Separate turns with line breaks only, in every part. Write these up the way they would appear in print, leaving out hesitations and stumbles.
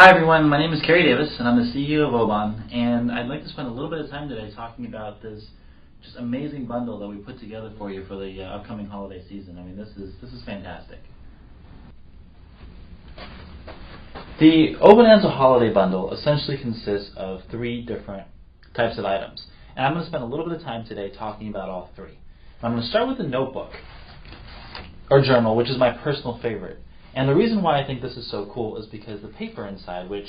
Hi everyone, my name is Kerry Davis and I'm the CEO of OBON, and I'd like to spend a little bit of time today talking about this just amazing bundle that we put together for you for the upcoming holiday season. I mean, this is fantastic. The OBONanza holiday bundle essentially consists of 3 different types of items, and I'm going to spend a little bit of time today talking about all 3. I'm going to start with the notebook or journal, which is my personal favorite. And the reason why I think this is so cool is because the paper inside, which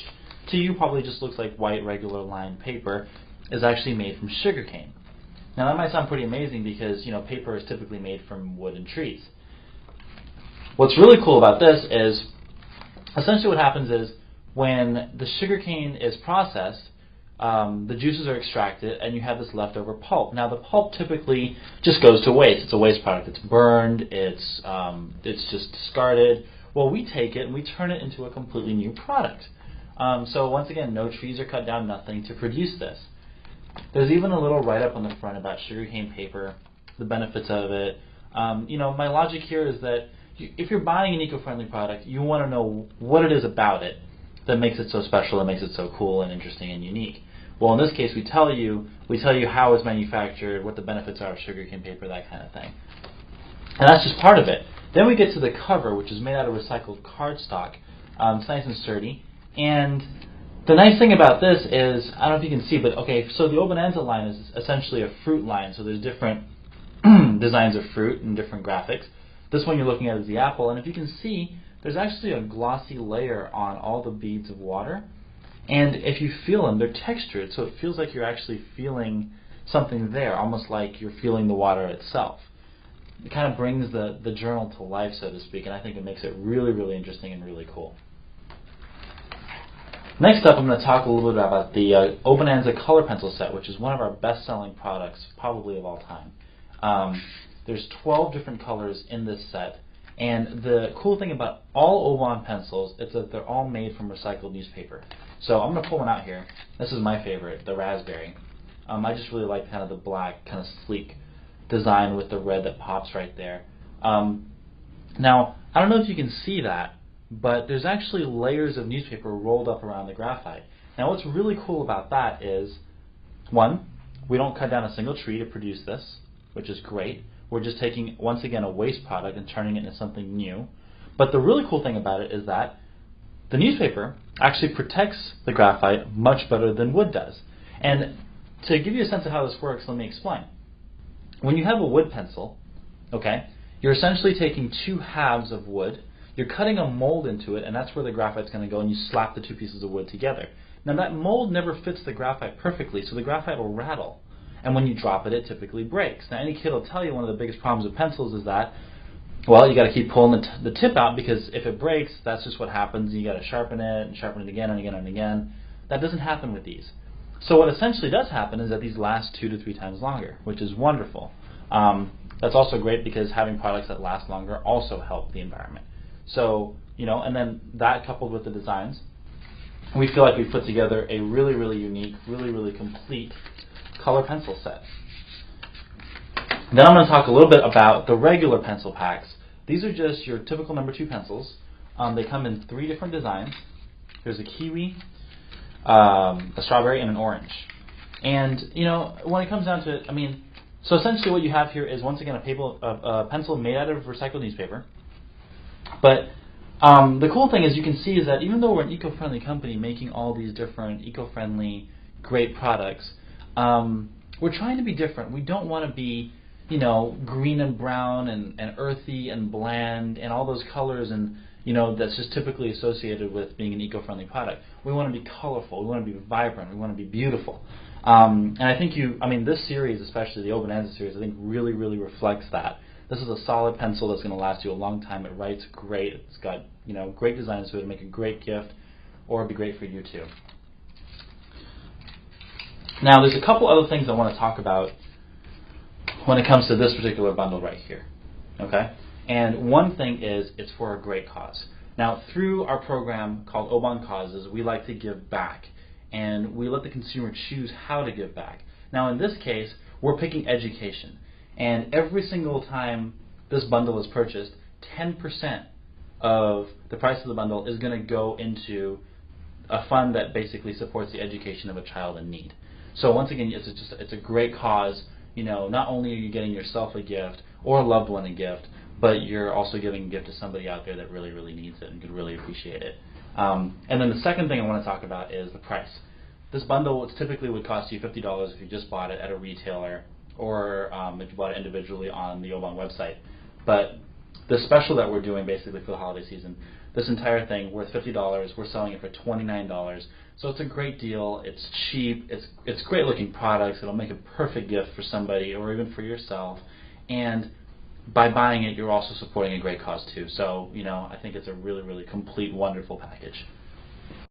to you probably just looks like white regular lined paper, is actually made from sugarcane. Now that might sound pretty amazing because paper is typically made from wood and trees. What's really cool about this is essentially what happens is when the sugarcane is processed, the juices are extracted and you have this leftover pulp. Now the pulp typically just goes to waste. It's a waste product. It's burned. It's just discarded. Well, we take it and we turn it into a completely new product. So once again, no trees are cut down, nothing to produce this. There's even a little write-up on the front about sugarcane paper, the benefits of it. My logic here is that if you're buying an eco-friendly product, you want to know what it is about it that makes it so special, that makes it so cool and interesting and unique. Well, in this case, we tell you how it's manufactured, what the benefits are of sugarcane paper, that kind of thing. And that's just part of it. Then we get to the cover, which is made out of recycled cardstock. It's nice and sturdy. And the nice thing about this is, I don't know if you can see, but okay, so the OBONanza line is essentially a fruit line. So there's different designs of fruit and different graphics. This one you're looking at is the apple. And if you can see, there's actually a glossy layer on all the beads of water. And if you feel them, they're textured. So it feels like you're actually feeling something there, almost like you're feeling the water itself. It kind of brings the journal to life, so to speak, and I think it makes it really, really interesting and really cool. Next up, I'm going to talk a little bit about the OBONanza color pencil set, which is one of our best-selling products, probably of all time. There's 12 different colors in this set, and the cool thing about all OBON pencils is that they're all made from recycled newspaper. So I'm going to pull one out here. This is my favorite, the raspberry. I just really like kind of the black, kind of sleek design with the red that pops right there. Now, I don't know if you can see that, but there's actually layers of newspaper rolled up around the graphite. Now, what's really cool about that is, 1, we don't cut down a single tree to produce this, which is great. We're just taking, once again, a waste product and turning it into something new. But the really cool thing about it is that the newspaper actually protects the graphite much better than wood does. And to give you a sense of how this works, let me explain. When you have a wood pencil, okay, you're essentially taking 2 halves of wood, you're cutting a mold into it, and that's where the graphite's going to go, and you slap the 2 pieces of wood together. Now that mold never fits the graphite perfectly, so the graphite will rattle. And when you drop it, it typically breaks. Now any kid will tell you one of the biggest problems with pencils is that, well, you got to keep pulling the tip out, because if it breaks, that's just what happens. You got to sharpen it and sharpen it again and again and again. That doesn't happen with these. So what essentially does happen is that these last 2 to 3 times longer, which is wonderful. That's also great because having products that last longer also help the environment. So, and then that coupled with the designs, we feel like we've put together a really, really unique, really, really complete color pencil set. Then I'm going to talk a little bit about the regular pencil packs. These are just your typical number 2 pencils. They come in 3 different designs. There's a kiwi, a strawberry, and an orange. And, when it comes down to it, so essentially what you have here is, once again, a pencil made out of recycled newspaper. But the cool thing is you can see is that even though we're an eco-friendly company making all these different eco-friendly, great products, we're trying to be different. We don't want to be, green and brown and earthy and bland and all those colors and, that's just typically associated with being an eco-friendly product. We want to be colorful. We want to be vibrant. We want to be beautiful. And I think this series, especially the OBONanza series, I think really, really reflects that. This is a solid pencil that's going to last you a long time. It writes great. It's got, great designs to it to make a great gift, or it'd be great for you too. Now, there's a couple other things I want to talk about when it comes to this particular bundle right here. Okay? And one thing is, it's for a great cause. Now, through our program called OBON Causes, we like to give back. And we let the consumer choose how to give back. Now in this case, we're picking education. And every single time this bundle is purchased, 10% of the price of the bundle is going to go into a fund that basically supports the education of a child in need. So once again, it's a great cause. You know, not only are you getting yourself a gift or a loved one a gift, but you're also giving a gift to somebody out there that really, really needs it and could really appreciate it. And then the second thing I want to talk about is the price. This bundle typically would cost you $50 if you just bought it at a retailer, or if you bought it individually on the Obon website. But the special that we're doing basically for the holiday season, this entire thing worth $50, we're selling it for $29. So it's a great deal, it's cheap, it's great looking products, it'll make a perfect gift for somebody or even for yourself. And by buying it, you're also supporting a great cause too. So, you know, I think it's a really, really complete, wonderful package.